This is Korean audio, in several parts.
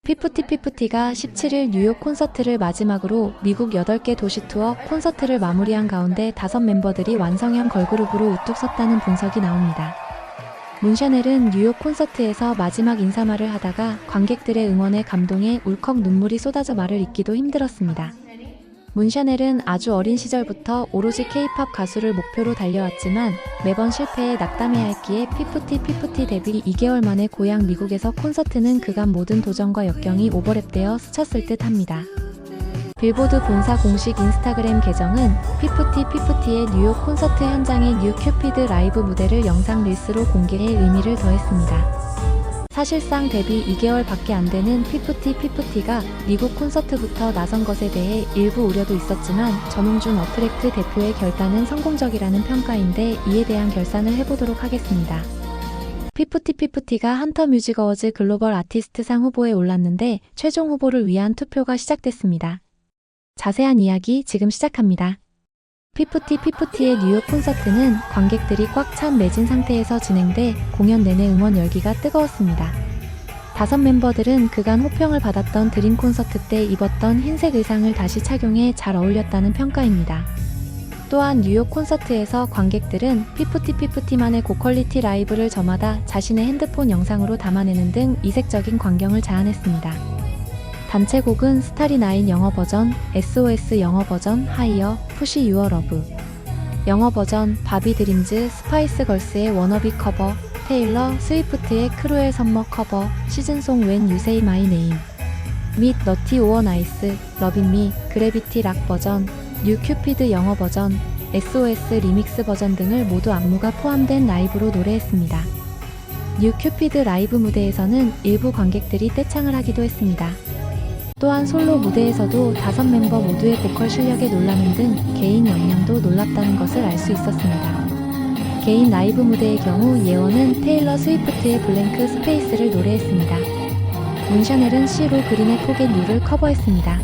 피프티가 17일 뉴욕 콘서트를 마지막으로 미국 8개 도시 투어 콘서트를 마무리한 가운데 5멤버들이 완성형 걸그룹으로 우뚝 섰다는 분석이 나옵니다. 문샤넬은 뉴욕 콘서트에서 마지막 인사말을 하다가 관객들의 응원에 감동해 울컥 눈물이 쏟아져 말을 잇기도 힘들었습니다. 문샤넬은 아주 어린 시절부터 오로지 K-팝 가수를 목표로 달려왔지만 매번 실패에 낙담해야 했기에 피프티 데뷔 2개월 만에 고향 미국에서 콘서트는 그간 모든 도전과 역경이 오버랩되어 스쳤을 듯 합니다. 빌보드 본사 공식 인스타그램 계정은 피프티의 뉴욕 콘서트 현장의 뉴 큐피드 라이브 무대를 영상 릴스로 공개해 의미를 더했습니다. 사실상 데뷔 2개월 밖에 안 되는 피프티가 미국 콘서트부터 나선 것에 대해 일부 우려도 있었지만 전홍준 어트랙트 대표의 결단은 성공적이라는 평가인데 이에 대한 결산을 해보도록 하겠습니다. 피프티가 헌터 뮤직 어워즈 글로벌 아티스트상 후보에 올랐는데 최종 후보를 위한 투표가 시작됐습니다. 자세한 이야기 지금 시작합니다. 피프티의 뉴욕 콘서트는 관객들이 꽉 찬 매진 상태에서 진행돼 공연 내내 응원 열기가 뜨거웠습니다. 5멤버들은 그간 호평을 받았던 드림 콘서트 때 입었던 흰색 의상을 다시 착용해 잘 어울렸다는 평가입니다. 또한 뉴욕 콘서트에서 관객들은 피프티만의 고퀄리티 라이브를 저마다 자신의 핸드폰 영상으로 담아내는 등 이색적인 광경을 자아냈습니다. 단체곡은 스타리9 영어 버전, SOS 영어 버전, 하이어, 푸시 유어 러브 영어 버전, 바비 드림즈, 스파이스 걸스의 워너비 커버, 테일러 스위프트의 크루엘 섬머 커버, 시즌송 웬 유 세이 마이 네임 및 너티 오어 나이스, 러빈 미, 그래비티 락 버전, 뉴 큐피드 영어 버전, SOS 리믹스 버전 등을 모두 안무가 포함된 라이브로 노래했습니다. 뉴 큐피드 라이브 무대에서는 일부 관객들이 떼창을 하기도 했습니다. 또한 솔로 무대에서도 5멤버 모두의 보컬 실력에 놀라는 등 개인 역량도 놀랍다는 것을 알 수 있었습니다. 개인 라이브 무대의 경우 예원은 테일러 스위프트의 블랭크 스페이스를 노래했습니다. 문샤넬은 시로 그린의 포겟 유를 커버했습니다.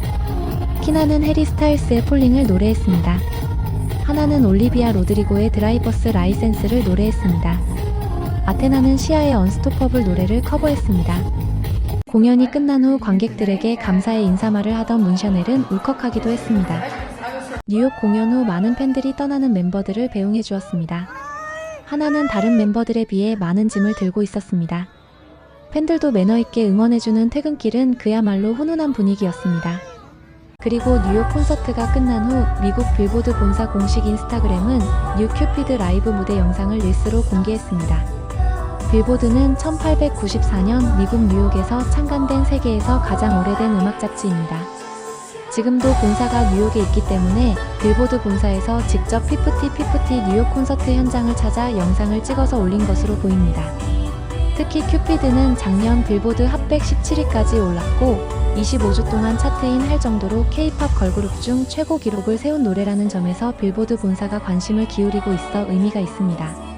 키나는 해리 스타일스의 폴링을 노래했습니다. 하나는 올리비아 로드리고의 드라이버스 라이센스를 노래했습니다. 아테나는 시아의 언스토퍼블 노래를 커버했습니다. 공연이 끝난 후 관객들에게 감사의 인사말을 하던 문샤넬은 울컥하기도 했습니다. 뉴욕 공연 후 많은 팬들이 떠나는 멤버들을 배웅해 주었습니다. 하나는 다른 멤버들에 비해 많은 짐을 들고 있었습니다. 팬들도 매너있게 응원해주는 퇴근길은 그야말로 훈훈한 분위기였습니다. 그리고 뉴욕 콘서트가 끝난 후 미국 빌보드 본사 공식 인스타그램은 뉴 큐피드 라이브 무대 영상을 릴스로 공개했습니다. 빌보드는 1894년 미국 뉴욕에서 창간된 세계에서 가장 오래된 음악 잡지입니다. 지금도 본사가 뉴욕에 있기 때문에 빌보드 본사에서 직접 피프티 뉴욕 콘서트 현장을 찾아 영상을 찍어서 올린 것으로 보입니다. 특히 큐피드는 작년 빌보드 핫100 17위까지 올랐고 25주 동안 차트인 할 정도로 K-팝 걸그룹 중 최고 기록을 세운 노래라는 점에서 빌보드 본사가 관심을 기울이고 있어 의미가 있습니다.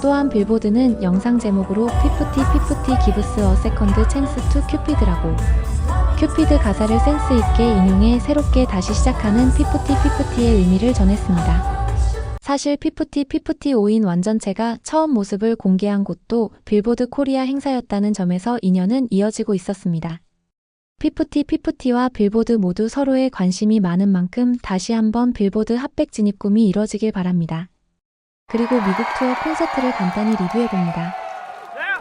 또한 빌보드는 영상 제목으로 피프티 기브스 어 세컨드 찬스 투 큐피드라고 큐피드 가사를 센스 있게 인용해 새롭게 다시 시작하는 피프티의 의미를 전했습니다. 사실 피프티 5인 완전체가 처음 모습을 공개한 곳도 빌보드 코리아 행사였다는 점에서 인연은 이어지고 있었습니다. 피프티와 빌보드 모두 서로에 관심이 많은 만큼 다시 한번 빌보드 핫100 진입 꿈이 이뤄지길 바랍니다. 그리고 미국 투어 콘서트를 간단히 리뷰해봅니다.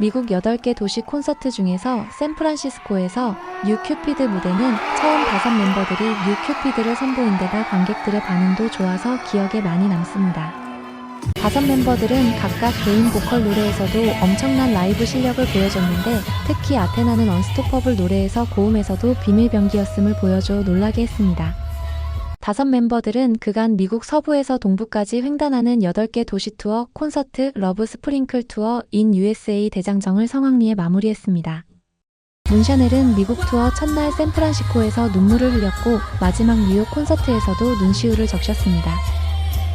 미국 8개 도시 콘서트 중에서 샌프란시스코에서 뉴 큐피드 무대는 처음 5멤버들이 뉴 큐피드를 선보인 데다 관객들의 반응도 좋아서 기억에 많이 남습니다. 5멤버들은 각각 개인 보컬 노래에서도 엄청난 라이브 실력을 보여줬는데 특히 아테나는 언스토퍼블 노래에서 고음에서도 비밀병기였음을 보여줘 놀라게 했습니다. 5멤버들은 그간 미국 서부에서 동부까지 횡단하는 8개 도시 투어 콘서트 러브 스프링클 투어 인 USA 대장정을 성황리에 마무리했습니다. 문샤넬은 미국 투어 첫날 샌프란시스코에서 눈물을 흘렸고 마지막 뉴욕 콘서트에서도 눈시울을 적셨습니다.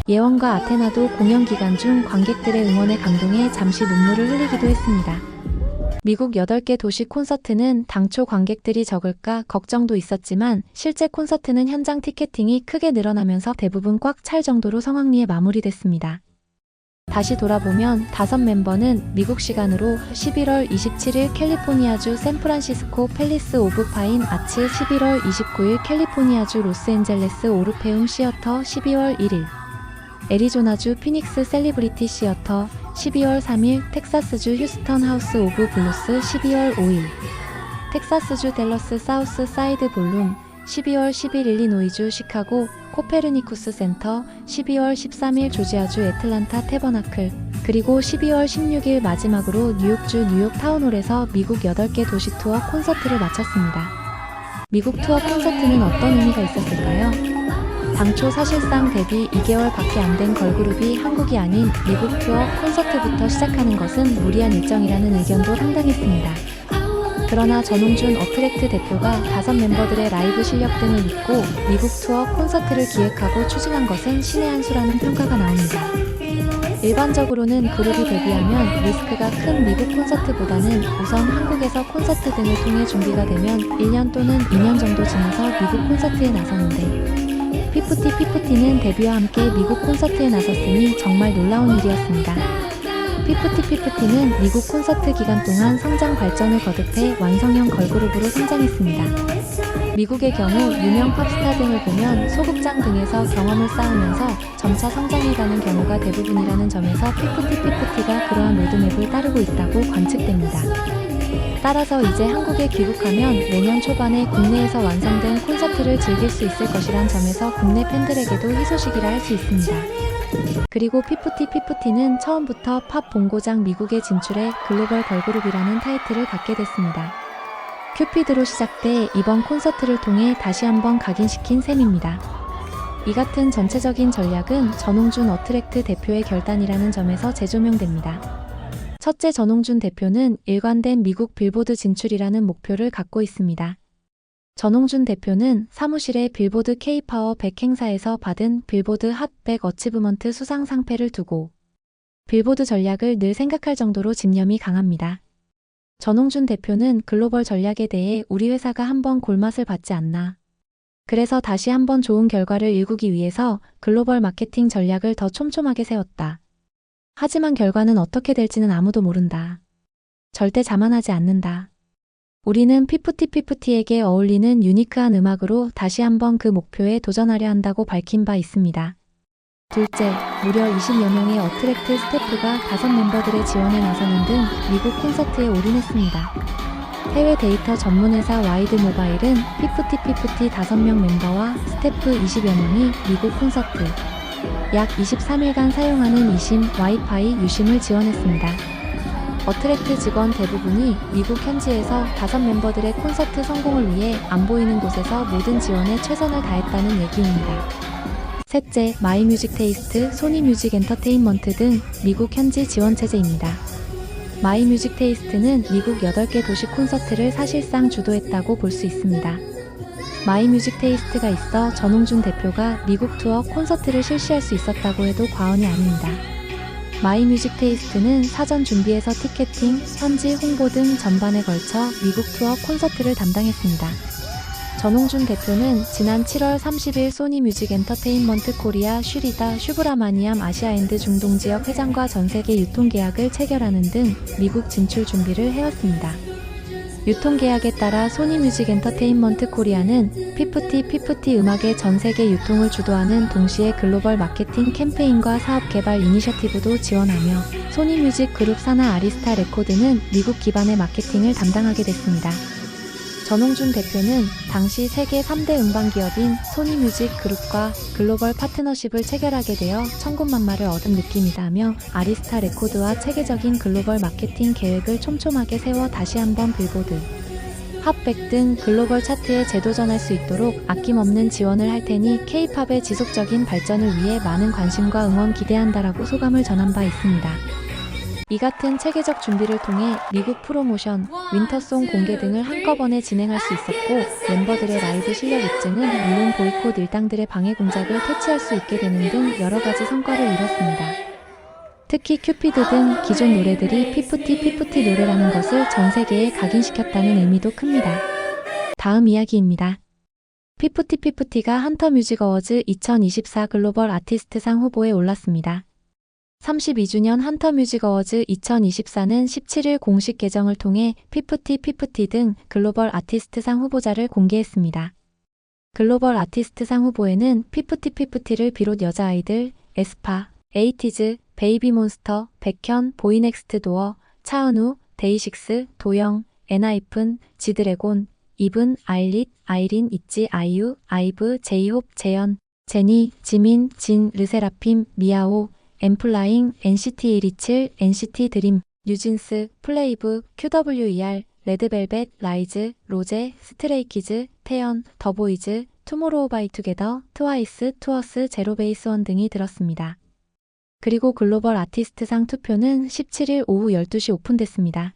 예원과 아테나도 공연 기간 중 관객들의 응원에 감동해 잠시 눈물을 흘리기도 했습니다. 미국 8개 도시 콘서트는 당초 관객들이 적을까 걱정도 있었지만 실제 콘서트는 현장 티켓팅이 크게 늘어나면서 대부분 꽉 찰 정도로 성황리에 마무리됐습니다. 다시 돌아보면 5멤버는 미국 시간으로 11월 27일 캘리포니아주 샌프란시스코 팰리스 오브 파인 아츠, 11월 29일 캘리포니아주 로스앤젤레스 오르페움 시어터, 12월 1일 애리조나주 피닉스 셀리브리티 시어터, 12월 3일 텍사스주 휴스턴 하우스 오브 블루스, 12월 5일 텍사스주 댈러스 사우스 사이드 볼룸, 12월 10일 일리노이주 시카고 코페르니쿠스 센터, 12월 13일 조지아주 애틀란타 태버나클, 그리고 12월 16일 마지막으로 뉴욕주 뉴욕 타운홀에서 미국 8개 도시 투어 콘서트를 마쳤습니다. 미국 투어 콘서트는 어떤 의미가 있었을까요? 당초 사실상 데뷔 2개월 밖에 안 된 걸그룹이 한국이 아닌 미국 투어 콘서트부터 시작하는 것은 무리한 일정이라는 의견도 상당했습니다. 그러나 전홍준 어트랙트 대표가 5멤버들의 라이브 실력 등을 믿고 미국 투어 콘서트를 기획하고 추진한 것은 신의 한 수라는 평가가 나옵니다. 일반적으로는 그룹이 데뷔하면 리스크가 큰 미국 콘서트보다는 우선 한국에서 콘서트 등을 통해 준비가 되면 1년 또는 2년 정도 지나서 미국 콘서트에 나서는데, 피프티는 데뷔와 함께 미국 콘서트에 나섰으니 정말 놀라운 일이었습니다. 피프티는 미국 콘서트 기간 동안 성장 발전을 거듭해 완성형 걸그룹으로 성장했습니다. 미국의 경우 유명 팝스타 등을 보면 소극장 등에서 경험을 쌓으면서 점차 성장해가는 경우가 대부분이라는 점에서 피프티가 그러한 로드맵을 따르고 있다고 관측됩니다. 따라서 이제 한국에 귀국하면 내년 초반에 국내에서 완성된 콘서트를 즐길 수 있을 것이란 점에서 국내 팬들에게도 희소식이라 할 수 있습니다. 그리고 피프티는 처음부터 팝 본고장 미국에 진출해 글로벌 걸그룹이라는 타이틀을 갖게 됐습니다. 큐피드로 시작돼 이번 콘서트를 통해 다시 한번 각인시킨 셈입니다. 이 같은 전체적인 전략은 전홍준 어트랙트 대표의 결단이라는 점에서 재조명됩니다. 첫째, 전홍준 대표는 일관된 미국 빌보드 진출이라는 목표를 갖고 있습니다. 전홍준 대표는 사무실에 빌보드 K-파워 100 행사에서 받은 빌보드 핫 100 어치브먼트 수상 상패를 두고 빌보드 전략을 늘 생각할 정도로 집념이 강합니다. 전홍준 대표는 글로벌 전략에 대해 우리 회사가 한번 골맛을 봤지 않나. 그래서 다시 한번 좋은 결과를 일구기 위해서 글로벌 마케팅 전략을 더 촘촘하게 세웠다. 하지만 결과는 어떻게 될지는 아무도 모른다. 절대 자만하지 않는다. 우리는 피프티에게 어울리는 유니크한 음악으로 다시 한번 그 목표에 도전하려 한다고 밝힌 바 있습니다. 둘째, 무려 20여 명의 어트랙트 스태프가 5멤버들의 지원에 나서는 등 미국 콘서트에 올인했습니다. 해외 데이터 전문회사 와이드 모바일은 피프티 5명 멤버와 스태프 20여 명이 미국 콘서트 약 23일간 사용하는 eSIM, 와이파이, 유심을 지원했습니다. 어트랙트 직원 대부분이 미국 현지에서 5멤버들의 콘서트 성공을 위해 안 보이는 곳에서 모든 지원에 최선을 다했다는 얘기입니다. 셋째, 마이뮤직테이스트, 소니뮤직 엔터테인먼트 등 미국 현지 지원 체제입니다. 마이뮤직테이스트는 미국 8개 도시 콘서트를 사실상 주도했다고 볼 수 있습니다. 마이뮤직테이스트가 있어 전홍준 대표가 미국 투어 콘서트를 실시할 수 있었다고 해도 과언이 아닙니다. 마이뮤직테이스트는 사전 준비에서 티켓팅, 현지 홍보 등 전반에 걸쳐 미국 투어 콘서트를 담당했습니다. 전홍준 대표는 지난 7월 30일 소니뮤직 엔터테인먼트 코리아 슈브라마니암 아시아앤드 중동 지역 회장과 전세계 유통계약을 체결하는 등 미국 진출 준비를 해왔습니다. 유통계약에 따라 소니뮤직 엔터테인먼트 코리아는 피프티 음악의 전세계 유통을 주도하는 동시에 글로벌 마케팅 캠페인과 사업 개발 이니셔티브도 지원하며 소니뮤직 그룹 산하 아리스타 레코드는 미국 기반의 마케팅을 담당하게 됐습니다. 전홍준 대표는 당시 세계 3대 음반기업인 소니뮤직 그룹과 글로벌 파트너십을 체결하게 되어 천군만마를 얻은 느낌이다며 아리스타 레코드와 체계적인 글로벌 마케팅 계획을 촘촘하게 세워 다시 한번 빌보드, 핫100 등 글로벌 차트에 재도전할 수 있도록 아낌없는 지원을 할 테니 K-팝의 지속적인 발전을 위해 많은 관심과 응원 기대한다라고 소감을 전한 바 있습니다. 이 같은 체계적 준비를 통해 미국 프로모션, 윈터송 공개 등을 한꺼번에 진행할 수 있었고 멤버들의 라이브 실력 입증은 물론 보이콧 일당들의 방해 공작을 퇴치할 수 있게 되는 등 여러 가지 성과를 이뤘습니다. 특히 큐피드 등 기존 노래들이 피프티 노래라는 것을 전 세계에 각인시켰다는 의미도 큽니다. 다음 이야기입니다. 피프티가 헌터 뮤직 어워즈 2024 글로벌 아티스트상 후보에 올랐습니다. 32주년 헌터 뮤직 어워즈 2024는 17일 공식 계정을 통해 피프티 등 글로벌 아티스트상 후보자를 공개했습니다. 글로벌 아티스트상 후보에는 피프티를 비롯 여자 아이들, 에스파, 에이티즈, 베이비몬스터, 백현, 보이넥스트 도어, 차은우, 데이식스, 도영, 엔하이픈, 지드래곤, 이븐, 아일릿, 아이린, 있지, 아이유, 아이브, 제이홉, 재현, 제니, 지민, 진, 르세라핌, 미아오, 엠플라잉, NCT 127, NCT 드림, 뉴진스, 플레이브, QWER, 레드벨벳, 라이즈, 로제, 스트레이키즈, 태연, 더보이즈, 투모로우바이투게더, 트와이스, 투어스, 제로베이스원 등이 들었습니다. 그리고 글로벌 아티스트상 투표는 17일 오후 12시 오픈됐습니다.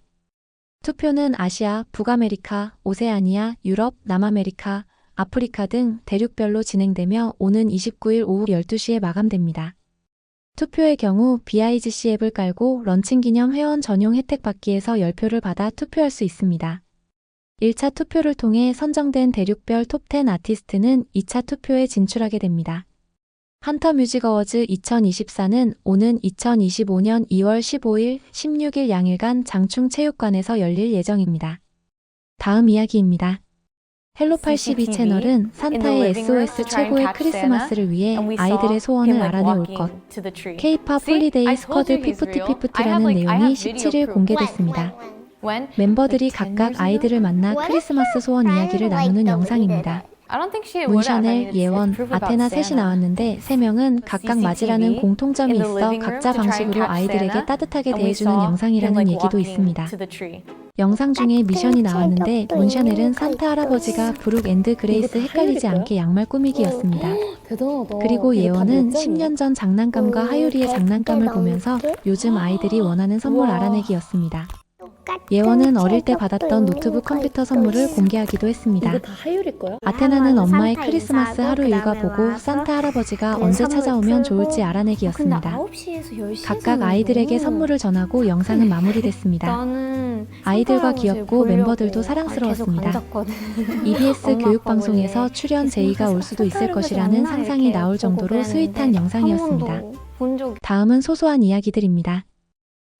투표는 아시아, 북아메리카, 오세아니아, 유럽, 남아메리카, 아프리카 등 대륙별로 진행되며 오는 29일 오후 12시에 마감됩니다. 투표의 경우 BIGC 앱을 깔고 런칭 기념 회원 전용 혜택 받기에서 10표를 받아 투표할 수 있습니다. 1차 투표를 통해 선정된 대륙별 톱10 아티스트는 2차 투표에 진출하게 됩니다. 헌터 뮤직 어워즈 2024는 오는 2025년 2월 15일, 16일 양일간 장충체육관에서 열릴 예정입니다. 다음 이야기입니다. 헬로82 채널은 산타의 SOS 최고의 크리스마스를 위해 아이들의 소원을 알아내 올 것, K-POP 홀리데이 스쿼드 피프티라는 내용이 17일 공개됐습니다. 멤버들이 각각 아이들을 만나 크리스마스 소원 이야기를 나누는 영상입니다. 문샤넬, 예원, 아테나 셋이 나왔는데 3명은 각각 맞이라는 공통점이 있어 각자 방식으로 아이들에게 따뜻하게 대해주는 영상이라는 얘기도 있습니다. 영상 중에 미션이 나왔는데 문샤넬은 산타 할아버지가 브룩 앤드 그레이스 헷갈리지 않게 양말 꾸미기였습니다. 그리고 예원은 10년 전 장난감과 하유리의 장난감을 보면서 요즘 아이들이 원하는 선물 알아내기였습니다. 예원은 어릴 때 받았던 노트북 컴퓨터 선물을 공개하기도 했습니다. 아테나는 엄마의 크리스마스 하루 일과 보고 산타 할아버지가 언제 찾아오면 좋을지 알아내기였습니다. 각각 아이들에게 선물을 전하고 영상은 마무리됐습니다. 아이들과 귀엽고 멤버들도 사랑스러웠습니다. EBS 교육방송에서 출연 제의가 올 수도 있을 것이라는 상상이 나올 정도로 스윗한 영상이었습니다. 다음은 소소한 이야기들입니다.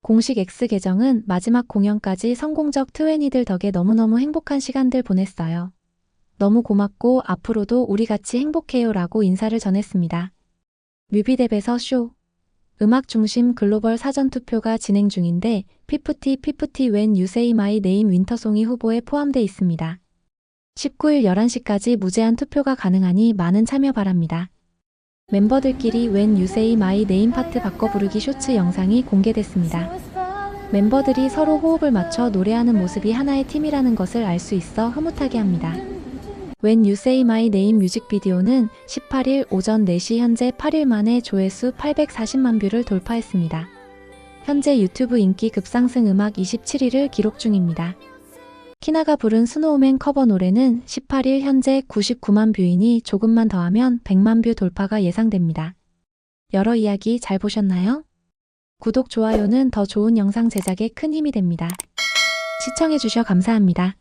공식 X 계정은 마지막 공연까지 성공적 트웬이들 덕에 너무너무 행복한 시간들 보냈어요. 너무 고맙고 앞으로도 우리 같이 행복해요 라고 인사를 전했습니다. 뮤비뎁에서 쇼. 음악 중심 글로벌 사전 투표가 진행 중인데 피프티 When You Say My Name 윈터송이 후보에 포함돼 있습니다. 19일 11시까지 무제한 투표가 가능하니 많은 참여 바랍니다. 멤버들끼리 When You Say My Name 파트 바꿔 부르기 쇼츠 영상이 공개됐습니다. 멤버들이 서로 호흡을 맞춰 노래하는 모습이 하나의 팀이라는 것을 알 수 있어 흐뭇하게 합니다. When You Say My Name 뮤직비디오는 18일 오전 4시 현재 8일 만에 조회수 840만 뷰를 돌파했습니다. 현재 유튜브 인기 급상승 음악 27위를 기록 중입니다. 키나가 부른 스노우맨 커버 노래는 18일 현재 99만 뷰이니 조금만 더하면 100만 뷰 돌파가 예상됩니다. 여러 이야기 잘 보셨나요? 구독, 좋아요는 더 좋은 영상 제작에 큰 힘이 됩니다. 시청해주셔 감사합니다.